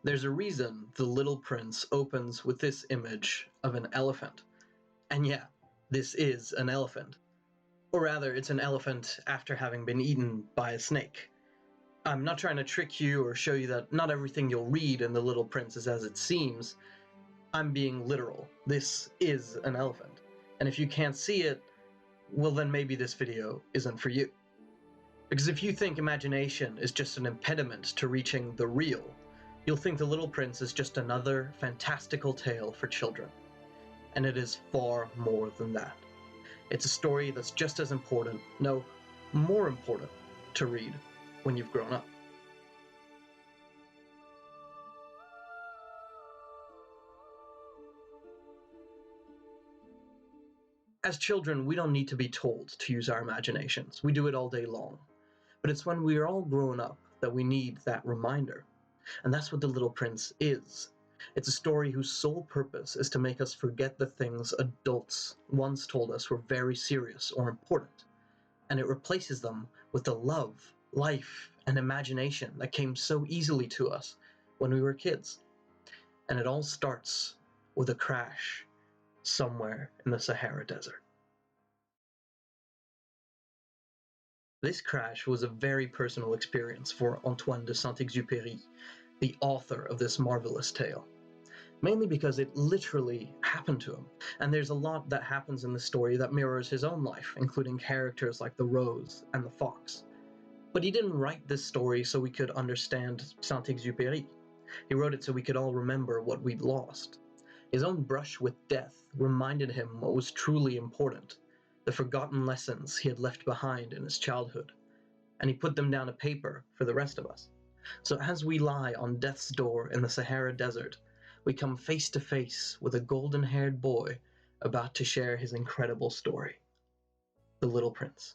There's a reason The Little Prince opens with this image of an elephant. And yeah, this is an elephant. Or rather, it's an elephant after having been eaten by a snake. I'm not trying to trick you or show you that not everything you'll read in The Little Prince is as it seems. I'm being literal. This is an elephant. And if you can't see it, well then maybe this video isn't for you. Because if you think imagination is just an impediment to reaching the real, you'll think The Little Prince is just another fantastical tale for children. And it is far more than that. It's a story that's just as important, no, more important, to read when you've grown up. As children, we don't need to be told to use our imaginations. We do it all day long. But it's when we are all grown up that we need that reminder. And that's what The Little Prince is. It's a story whose sole purpose is to make us forget the things adults once told us were very serious or important. And it replaces them with the love, life, and imagination that came so easily to us when we were kids. And it all starts with a crash somewhere in the Sahara Desert. This crash was a very personal experience for Antoine de Saint-Exupéry, the author of this marvelous tale. Mainly because it literally happened to him, and there's a lot that happens in the story that mirrors his own life, including characters like the rose and the fox. But he didn't write this story so we could understand Saint-Exupéry. He wrote it so we could all remember what we'd lost. His own brush with death reminded him what was truly important, the forgotten lessons he had left behind in his childhood, and he put them down to paper for the rest of us. So as we lie on death's door in the Sahara Desert, we come face to face with a golden-haired boy about to share his incredible story. The Little Prince.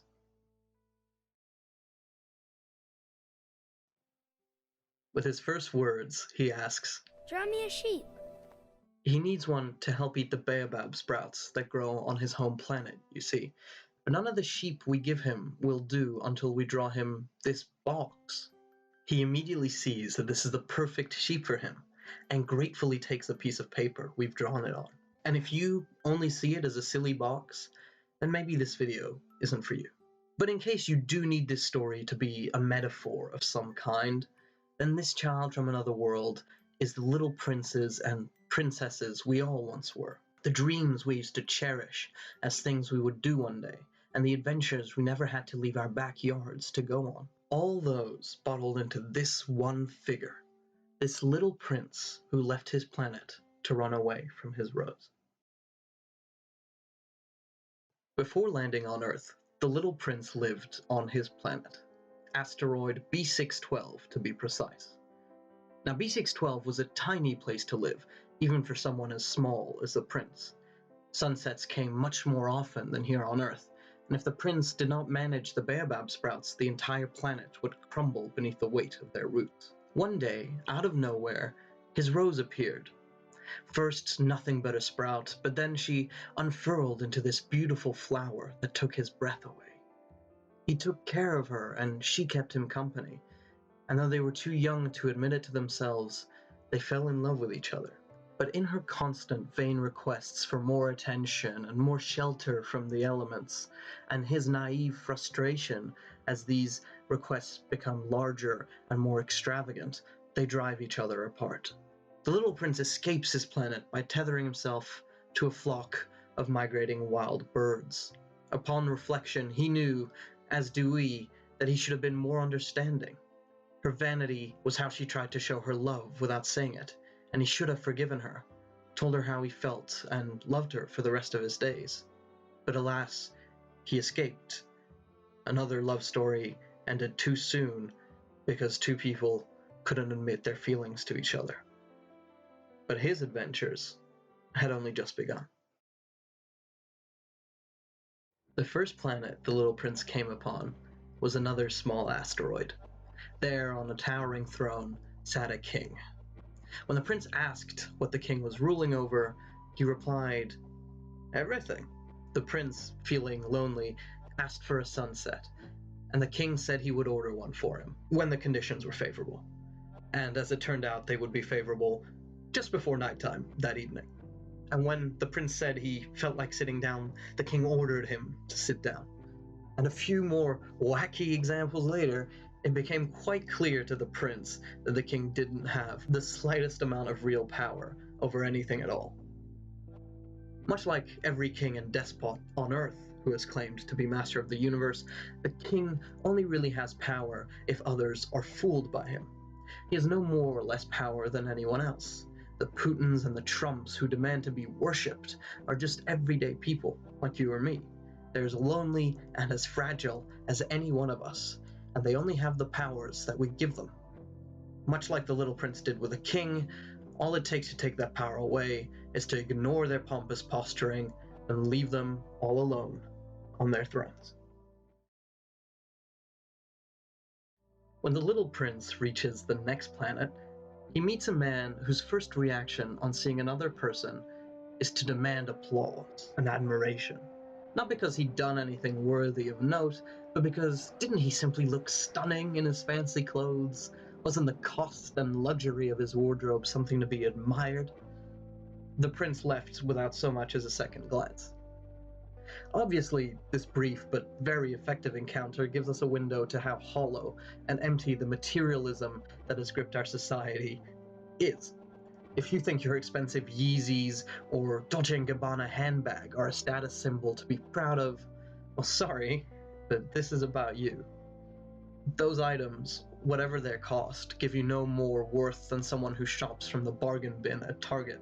With his first words, he asks, "Draw me a sheep." He needs one to help eat the baobab sprouts that grow on his home planet, you see. But none of the sheep we give him will do until we draw him this box. He immediately sees that this is the perfect sheep for him, and gratefully takes a piece of paper we've drawn it on. And if you only see it as a silly box, then maybe this video isn't for you. But in case you do need this story to be a metaphor of some kind, then this child from another world is the little princes and princesses we all once were. The dreams we used to cherish as things we would do one day, and the adventures we never had to leave our backyards to go on. All those bottled into this one figure, this little prince who left his planet to run away from his rose. Before landing on Earth, the little prince lived on his planet, asteroid B612 to be precise. Now B612 was a tiny place to live, even for someone as small as the prince. Sunsets came much more often than here on Earth, and if the prince did not manage the baobab sprouts, the entire planet would crumble beneath the weight of their roots. One day, out of nowhere, his rose appeared. First, nothing but a sprout, but then she unfurled into this beautiful flower that took his breath away. He took care of her, and she kept him company, and though they were too young to admit it to themselves, they fell in love with each other. But in her constant vain requests for more attention and more shelter from the elements, and his naive frustration as these requests become larger and more extravagant, they drive each other apart. The little prince escapes his planet by tethering himself to a flock of migrating wild birds. Upon reflection, he knew, as do we, that he should have been more understanding. Her vanity was how she tried to show her love without saying it, and he should have forgiven her, told her how he felt, and loved her for the rest of his days. But alas, he escaped. Another love story ended too soon because two people couldn't admit their feelings to each other. But his adventures had only just begun. The first planet the little prince came upon was another small asteroid. There, on a towering throne, sat a king. When the prince asked what the king was ruling over, he replied, "Everything." The prince, feeling lonely, asked for a sunset, and the king said he would order one for him, when the conditions were favorable. and as it turned out, they would be favorable just before nighttime that evening. And when the prince said he felt like sitting down, the king ordered him to sit down. And a few more wacky examples later, it became quite clear to the prince that the king didn't have the slightest amount of real power over anything at all. Much like every king and despot on Earth who has claimed to be master of the universe, the king only really has power if others are fooled by him. He has no more or less power than anyone else. The Putins and the Trumps who demand to be worshipped are just everyday people like you or me. They're as lonely and as fragile as any one of us, and they only have the powers that we give them. Much like the little prince did with a king, all it takes to take that power away is to ignore their pompous posturing and leave them all alone on their thrones. When the little prince reaches the next planet, he meets a man whose first reaction on seeing another person is to demand applause and admiration. Not because he'd done anything worthy of note, but because didn't he simply look stunning in his fancy clothes? Wasn't the cost and luxury of his wardrobe something to be admired? The prince left without so much as a second glance. Obviously, this brief but very effective encounter gives us a window to how hollow and empty the materialism that has gripped our society is. If you think your expensive Yeezys or Dolce & Gabbana handbag are a status symbol to be proud of, well, sorry, but this is about you. Those items, whatever their cost, give you no more worth than someone who shops from the bargain bin at Target.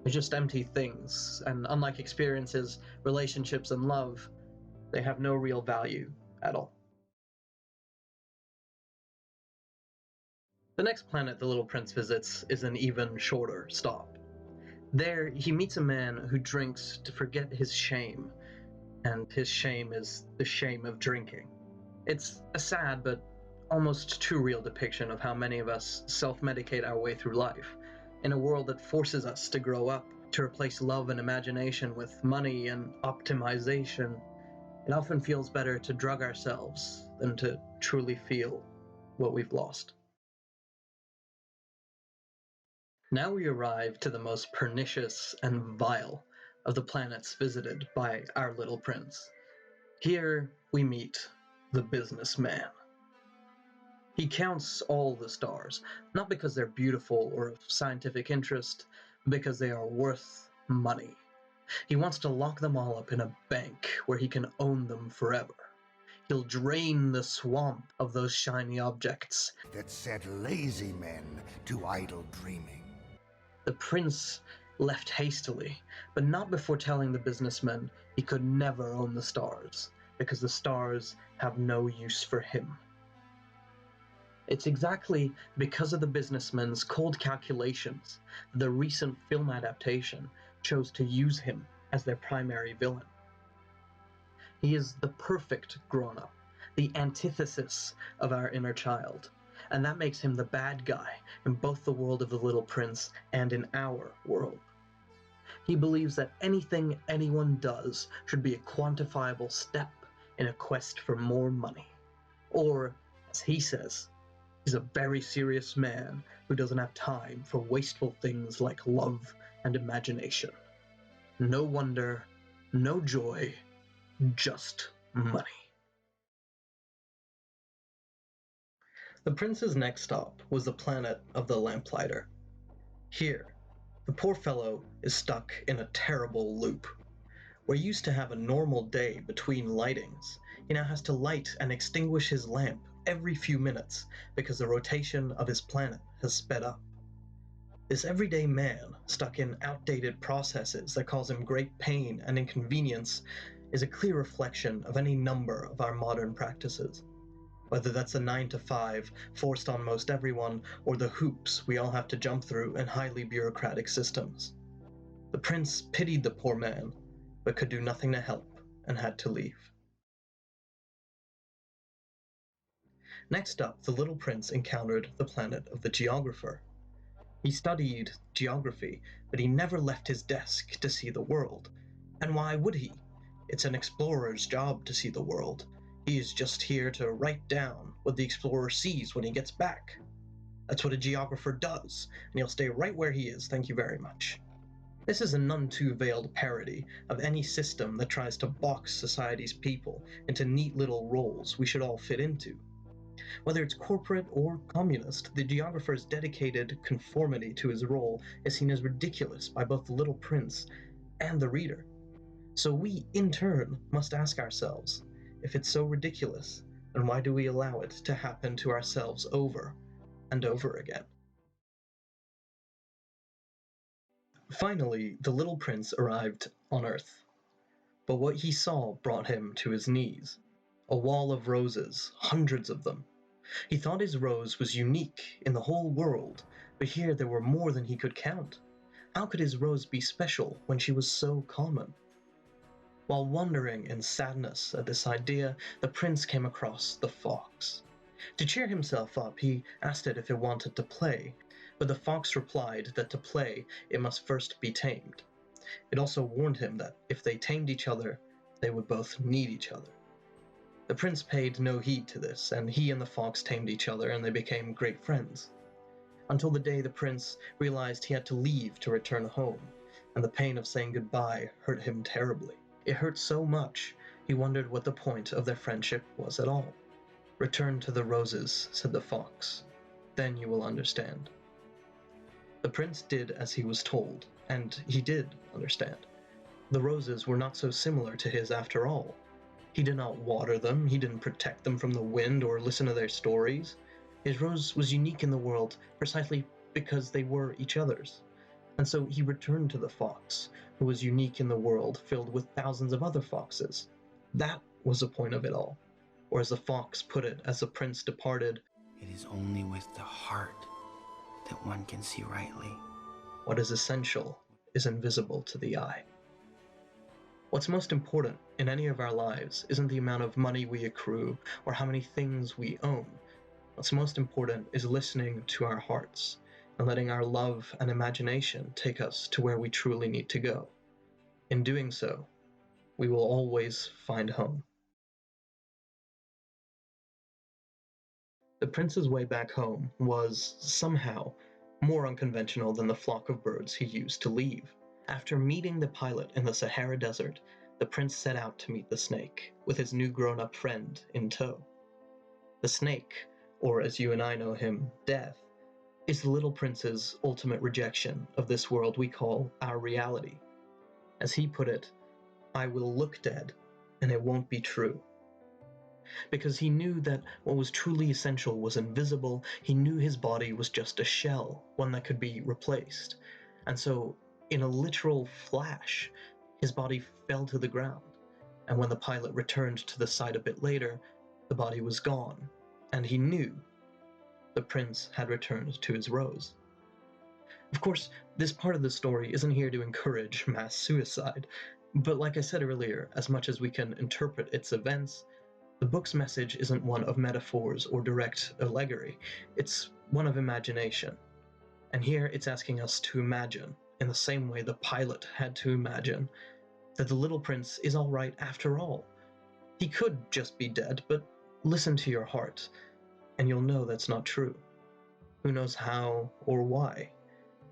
They're just empty things, and unlike experiences, relationships, and love, they have no real value at all. The next planet the little prince visits is an even shorter stop. There, he meets a man who drinks to forget his shame, and his shame is the shame of drinking. It's a sad but almost too real depiction of how many of us self-medicate our way through life, in a world that forces us to grow up, to replace love and imagination with money and optimization. It often feels better to drug ourselves than to truly feel what we've lost. Now we arrive to the most pernicious and vile of the planets visited by our little prince. Here we meet the businessman. He counts all the stars, not because they're beautiful or of scientific interest, but because they are worth money. He wants to lock them all up in a bank where he can own them forever. He'll drain the swamp of those shiny objects that set lazy men to idle dreaming. The prince left hastily, but not before telling the businessman he could never own the stars, because the stars have no use for him. It's exactly because of the businessman's cold calculations that the recent film adaptation chose to use him as their primary villain. He is the perfect grown-up, the antithesis of our inner child, and that makes him the bad guy in both the world of the little prince and in our world. He believes that anything anyone does should be a quantifiable step in a quest for more money. Or, as he says, he's a very serious man who doesn't have time for wasteful things like love and imagination. No wonder, no joy, just money. The prince's next stop was the planet of the lamplighter. Here, the poor fellow is stuck in a terrible loop. Where he used to have a normal day between lightings, he now has to light and extinguish his lamp every few minutes because the rotation of his planet has sped up. This everyday man, stuck in outdated processes that cause him great pain and inconvenience, is a clear reflection of any number of our modern practices. Whether that's a 9-to-5 forced on most everyone, or the hoops we all have to jump through in highly bureaucratic systems. The prince pitied the poor man, but could do nothing to help and had to leave. Next up, the little prince encountered the planet of the geographer. He studied geography, but he never left his desk to see the world. And why would he? It's an explorer's job to see the world. He is just here to write down what the explorer sees when he gets back. That's what a geographer does, and he'll stay right where he is, thank you very much. This is a none too veiled parody of any system that tries to box society's people into neat little roles we should all fit into. Whether it's corporate or communist, the geographer's dedicated conformity to his role is seen as ridiculous by both the Little Prince and the reader. So we, in turn, must ask ourselves, if it's so ridiculous, then why do we allow it to happen to ourselves over and over again? Finally, the Little Prince arrived on Earth. But what he saw brought him to his knees. A wall of roses, hundreds of them. He thought his rose was unique in the whole world, but here there were more than he could count. How could his rose be special when she was so common? While wondering in sadness at this idea, the prince came across the fox. To cheer himself up, he asked it if it wanted to play, but the fox replied that to play it must first be tamed. It also warned him that if they tamed each other, they would both need each other. The prince paid no heed to this, and he and the fox tamed each other, and they became great friends. Until the day the prince realized he had to leave to return home, and the pain of saying goodbye hurt him terribly. It hurt so much, he wondered what the point of their friendship was at all. "Return to the roses," said the fox. "Then you will understand." The prince did as he was told, and he did understand. The roses were not so similar to his after all. He did not water them, he didn't protect them from the wind or listen to their stories. His rose was unique in the world precisely because they were each other's. And so he returned to the fox, who was unique in the world filled with thousands of other foxes. That was the point of it all. Or as the fox put it as the prince departed, "It is only with the heart that one can see rightly. What is essential is invisible to the eye." What's most important in any of our lives isn't the amount of money we accrue or how many things we own. What's most important is listening to our hearts and letting our love and imagination take us to where we truly need to go. In doing so, we will always find home. The prince's way back home was, somehow, more unconventional than the flock of birds he used to leave. After meeting the pilot in the Sahara Desert, the prince set out to meet the snake, with his new grown-up friend in tow. The snake, or as you and I know him, Death, is the little prince's ultimate rejection of this world we call our reality. As he put it, "I will look dead, and it won't be true." Because he knew that what was truly essential was invisible, he knew his body was just a shell, one that could be replaced. And so, in a literal flash, his body fell to the ground. And when the pilot returned to the site a bit later, the body was gone, and he knew the prince had returned to his rose. Of course, this part of the story isn't here to encourage mass suicide, but like I said earlier, as much as we can interpret its events, the book's message isn't one of metaphors or direct allegory, it's one of imagination. And here it's asking us to imagine, in the same way the pilot had to imagine, that the little prince is all right after all. He could just be dead, but listen to your heart, and you'll know that's not true. Who knows how or why,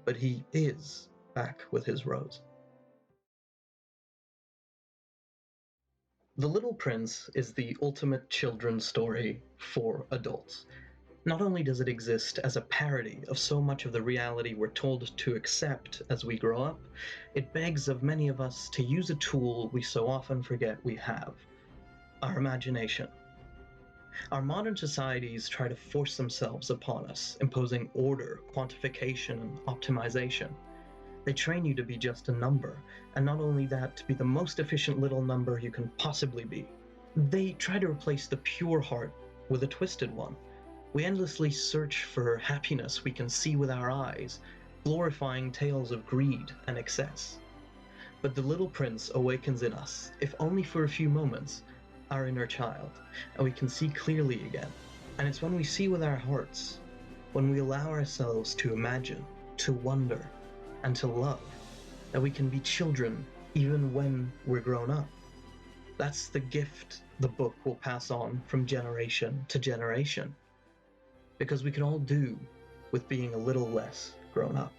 but he is back with his rose. The Little Prince is the ultimate children's story for adults. Not only does it exist as a parody of so much of the reality we're told to accept as we grow up, it begs of many of us to use a tool we so often forget we have: our imagination. Our modern societies try to force themselves upon us, imposing order, quantification, and optimization. They train you to be just a number, and not only that, to be the most efficient little number you can possibly be. They try to replace the pure heart with a twisted one. We endlessly search for happiness we can see with our eyes, glorifying tales of greed and excess. But the Little Prince awakens in us, if only for a few moments, our inner child, and we can see clearly again. And it's when we see with our hearts, when we allow ourselves to imagine, to wonder, and to love, that we can be children even when we're grown up. That's the gift the book will pass on from generation to generation. Because we can all do with being a little less grown up.